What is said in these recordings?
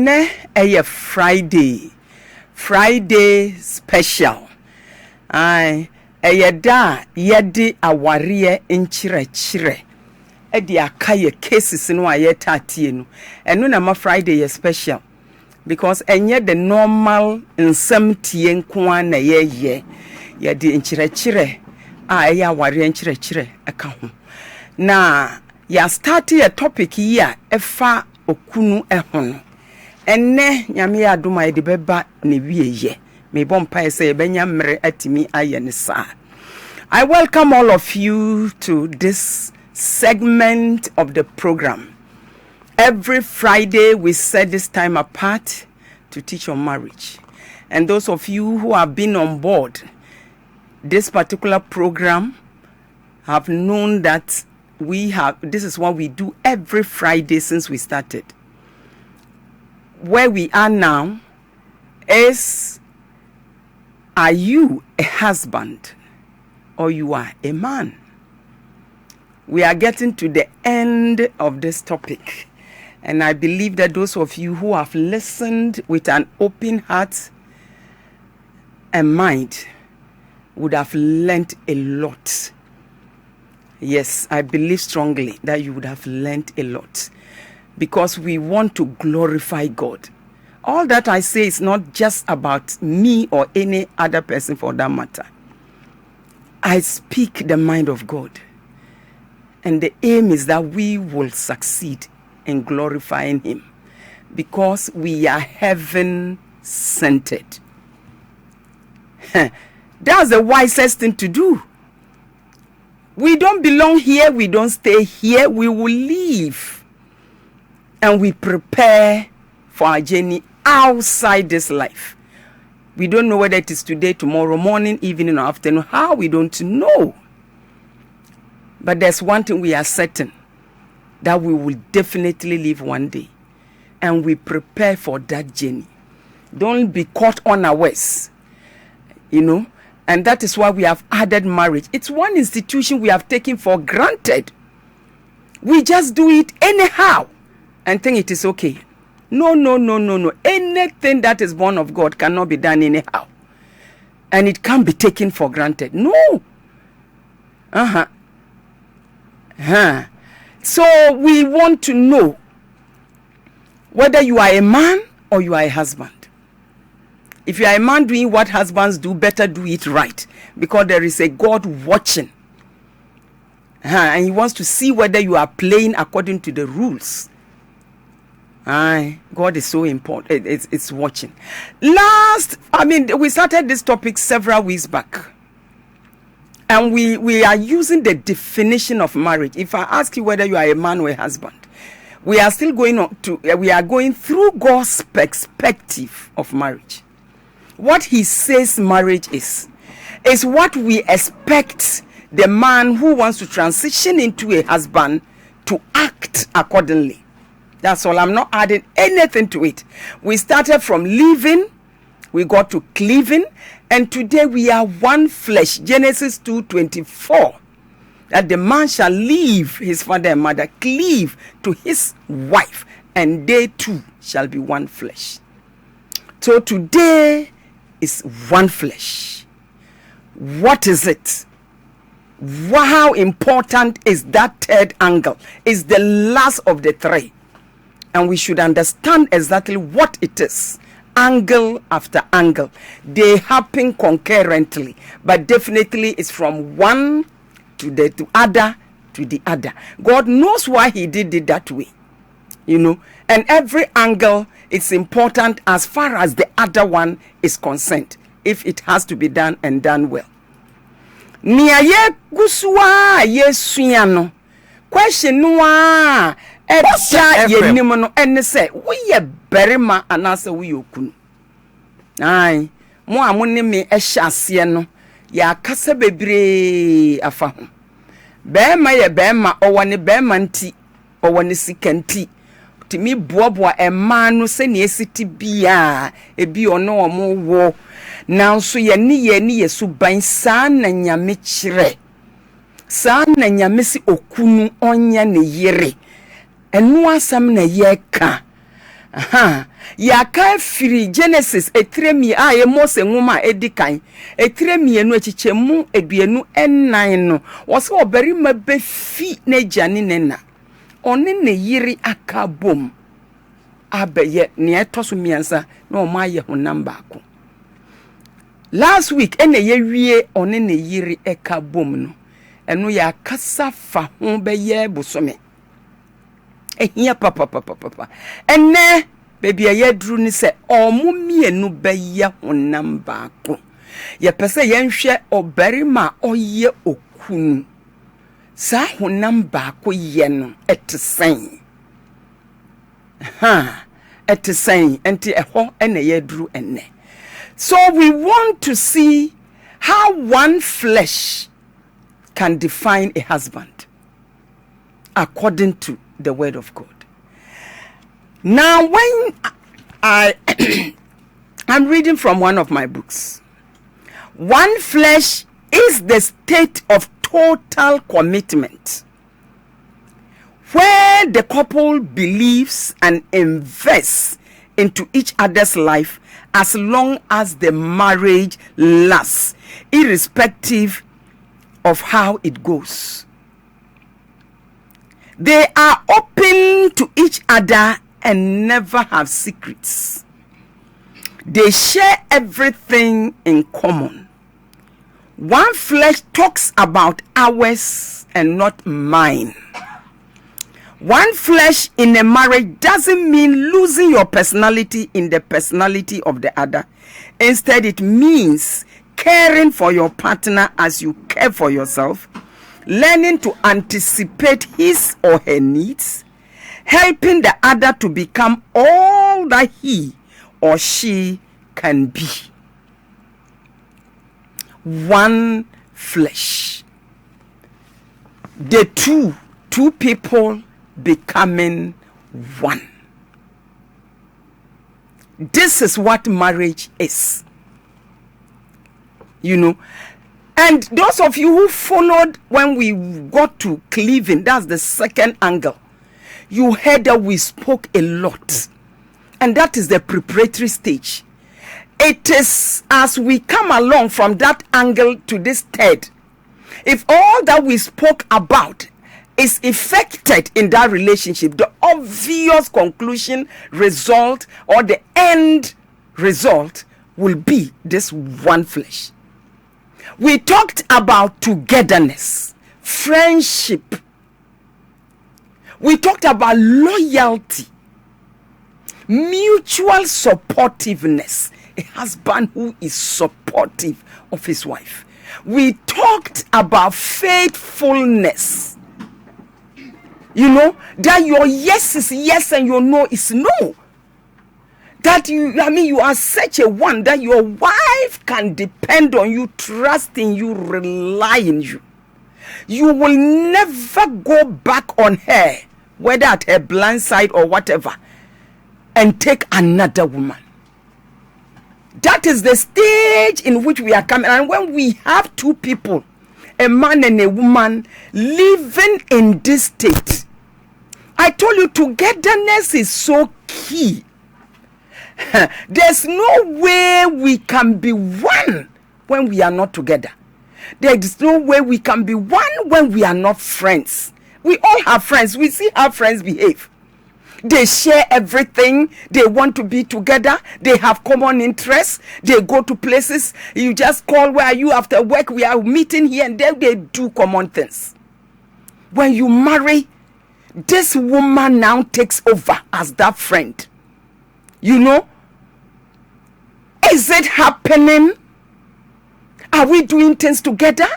ene eye Friday special. Eye da yedi aware nchire edi akaye cases no aye tatie no. Eno na ma Friday ye special because enye the normal nsem tie nko na ye di nchire eye aware nchire aka ho. Na ya start a topic here efa okunu ehun. Enne nyame ya adoma ye de beba ne wieye. Me bompa say benya mre atimi aye ne sa. I welcome all of you to this segment of the program. Every Friday we set this time apart to teach on marriage. And those of you who have been on board this particular program have known that this is what we do every Friday since we started. Where we are now is, are you a husband or you are a man? We are getting to the end of this topic. And I believe that those of you who have listened with an open heart and mind would have learned a lot. Yes, I believe strongly that you would have learned a lot. Because we want to glorify God. All that I say is not just about me or any other person for that matter. I speak the mind of God. And the aim is that we will succeed in glorifying Him. Because we are heaven-centered. That's the wisest thing to do. We don't belong here. We don't stay here. We will leave. And we prepare for our journey outside this life. We don't know whether it is today, tomorrow morning, evening, or afternoon. How? We don't know. But there's one thing we are certain, that we will definitely live one day. And we prepare for that journey. Don't be caught unawares. And that is why we have added marriage. It's one institution we have taken for granted. We just do it anyhow and think it is okay. No. Anything that is born of God cannot be done anyhow. And it can't be taken for granted. No. So we want to know whether you are a man or you are a husband. If you are a man doing what husbands do, better do it right. Because there is a God watching. And He wants to see whether you are playing according to the rules. God is so important. It's watching. We started this topic several weeks back. And we are using the definition of marriage. If I ask you whether you are a man or a husband, we are still going through God's perspective of marriage. What He says marriage is what we expect the man who wants to transition into a husband to act accordingly. That's all. I'm not adding anything to it. We started from living, we got to cleaving, and today we are one flesh. Genesis 2:24. That the man shall leave his father and mother, cleave to his wife, and they two shall be one flesh. So today is one flesh. What is it? How important is that third angle? It's the last of the three. And we should understand exactly what it is. Angle after angle. They happen concurrently. But definitely it's from one to the other to the other. God knows why He did it that way. And every angle is important as far as the other one is concerned. If it has to be done and done well. Niaye guswa yesuano. Question noa. Echa yenim no ene say we ye berima anase we okunu. Mo amone me ehya ase no ya kasa bebre afa ho. Bema ye bema owone bema nti owone sikanti. Timi boaboa ema no se ne esiti bia ebi ono omo wo nanso ye ni ye suban sa na nyame kire. Sa na nyame si okunu onya ne yere. Enu asam na ye ka. Yaka firi Genesis etremi a ye Mose nwoma edikan etremienu echichemu eduenu ennan no wo se obarima be fi na jane nena one ne yiri aka bom abeye ne etoso miansa na o ma ye honam baako. Last week ene ye wie one ne yiri eka bom no eno ya kasa fa ho be ye bosome ehia papa ene baby aye dru ni se omo mienu be ye honam baako ye pese ye nhwe obarima oye okunu sa honam baako ye no etesen etesen enti eho ene ye dru ene. So we want to see how one flesh can define a husband according to the word of God. Now, when I'm reading from one of my books, one flesh is the state of total commitment, where the couple believes and invests into each other's life as long as the marriage lasts, irrespective of how it goes. They are open to each other and never have secrets. They share everything in common. One flesh talks about ours and not mine. One flesh in a marriage doesn't mean losing your personality in the personality of the other. Instead, it means caring for your partner as you care for yourself, learning to anticipate his or her needs, helping the other to become all that he or she can be. One flesh. The two people becoming one. This is what marriage is. You know, and those of you who followed when we got to Cleveland, that's the second angle, you heard that we spoke a lot, and that is the preparatory stage. It is as we come along from that angle to this third, if all that we spoke about is effected in that relationship, the obvious conclusion, result, or the end result will be this one flesh. We talked about togetherness, friendship. We talked about loyalty, mutual supportiveness, a husband who is supportive of his wife. We talked about faithfulness. You know, that your yes is yes and your no is no. That you are such a one that your wife can depend on you, trust in you, rely in you. You will never go back on her, whether at her blind side or whatever, and take another woman. That is the stage in which we are coming. And when we have two people, a man and a woman, living in this state, I told you togetherness is so key. There's no way we can be one when we are not together. There is no way we can be one when we are not friends. We all have friends. We see how friends behave. They share everything. They want to be together. They have common interests. They go to places. You just call, where are you after work? We are meeting here, and then they do common things. When you marry, this woman now takes over as that friend. You know? Is it happening? Are we doing things together?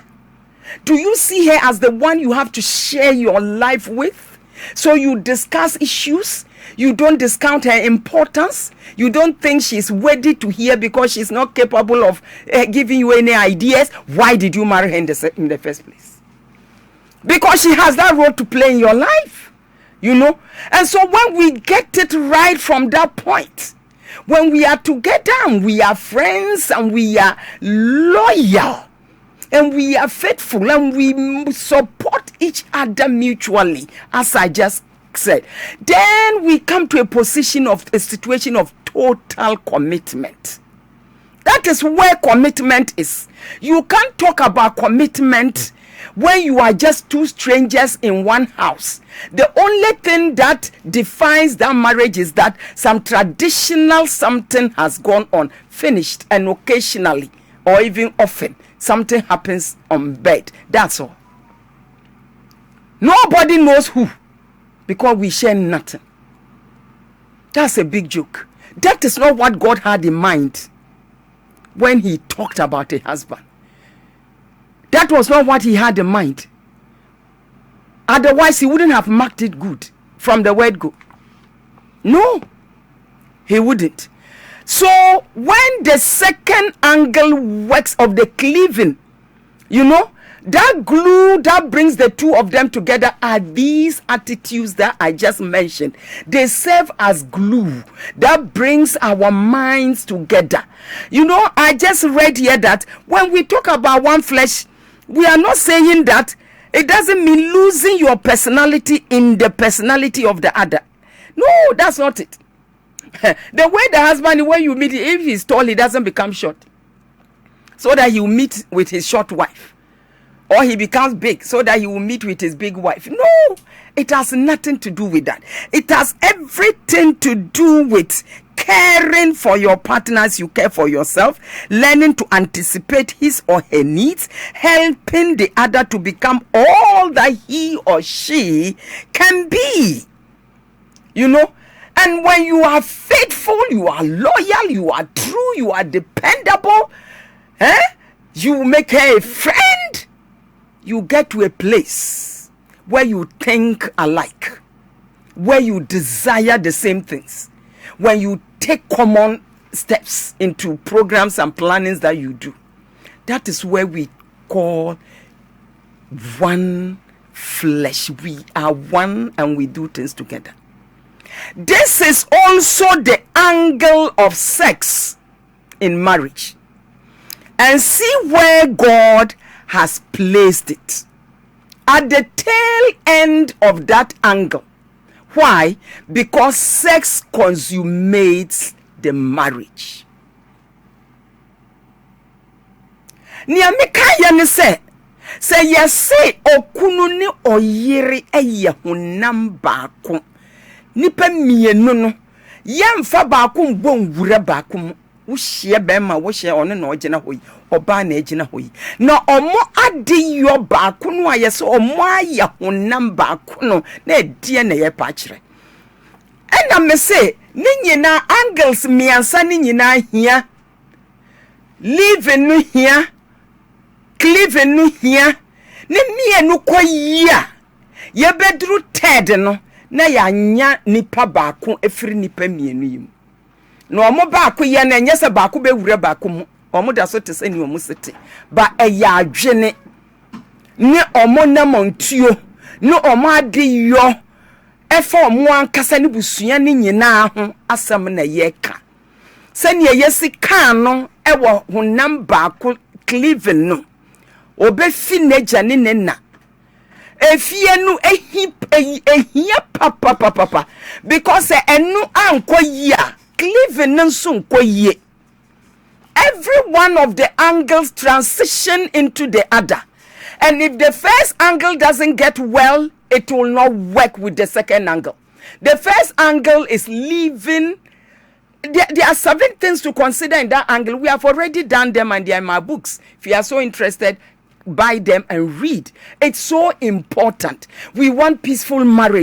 Do you see her as the one you have to share your life with? So you discuss issues. You don't discount her importance. You don't think she's worthy to hear because she's not capable of giving you any ideas. Why did you marry her in the first place? Because she has that role to play in your life. You know? And so when we get it right from that point, when we are together and we are friends and we are loyal and we are faithful and we support each other mutually, as I just said, then we come to a situation of total commitment. That is where commitment is. You can't talk about commitment when you are just two strangers in one house. The only thing that defines that marriage is that some traditional something has gone on, finished, and occasionally or even often something happens on bed. That's all. Nobody knows who, because we share nothing. That's a big joke. That is not what God had in mind when he talked about a husband. That was not what he had in mind. Otherwise, he wouldn't have marked it good from the word go. No, he wouldn't. So when the second angle works of the cleaving, that glue that brings the two of them together are these attitudes that I just mentioned. They serve as glue that brings our minds together. I just read here that when we talk about one flesh, we are not saying that it doesn't mean losing your personality in the personality of the other. No, that's not it. The way the husband, when you meet, if he's tall, he doesn't become short, so that he will meet with his short wife. Or he becomes big so that he will meet with his big wife. No, it has nothing to do with that. It has everything to do with caring for your partners. You care for yourself, learning to anticipate his or her needs, helping the other to become all that he or she can be. And when you are faithful, you are loyal, you are true, you are dependable, you make her a friend. You get to a place where you think alike, where you desire the same things, when you take common steps into programs and plannings that you do. That is where we call one flesh. We are one and we do things together. This is also the angle of sex in marriage. And see where God has placed it. At the tail end of that angle. Why? Because sex consummates the marriage. Niamika yane se yese okunu ni oyere eye honam baako. Nipa mienu no yemfa baako mbo nwura baako mu. Wo hye bema wo hye ono na ogina hoyi oba na egina hoyi na omo ade yo baako no ayeso omo aya honam baako no na edie na ye pa kire ena me se ni nyina angles miansa ni nyina hia living no hia cleaving no hia ni mienu koyia ye bedru third no na ya nya nipa baako efiri nipa mienu yim. No omo baako ye na enye se baako be wura baako mu omo da so tese ni omo sete ba eya adwene ni omo na montuo ni omo ade yo efa omo ankasa ni busua ni nyina ho asam na ye ka se ne yesi kan no ewo honam baako cleaving no obefi neja ni nena efie nu ehia papa because enu anko yia cleaving nso nko yie. Every one of the angles transition into the other. And if the first angle doesn't get well, it will not work with the second angle. The first angle is leaving. There are 7 things to consider in that angle. We have already done them and they are in my books. If you are so interested, buy them and read. It's so important. We want peaceful marriage.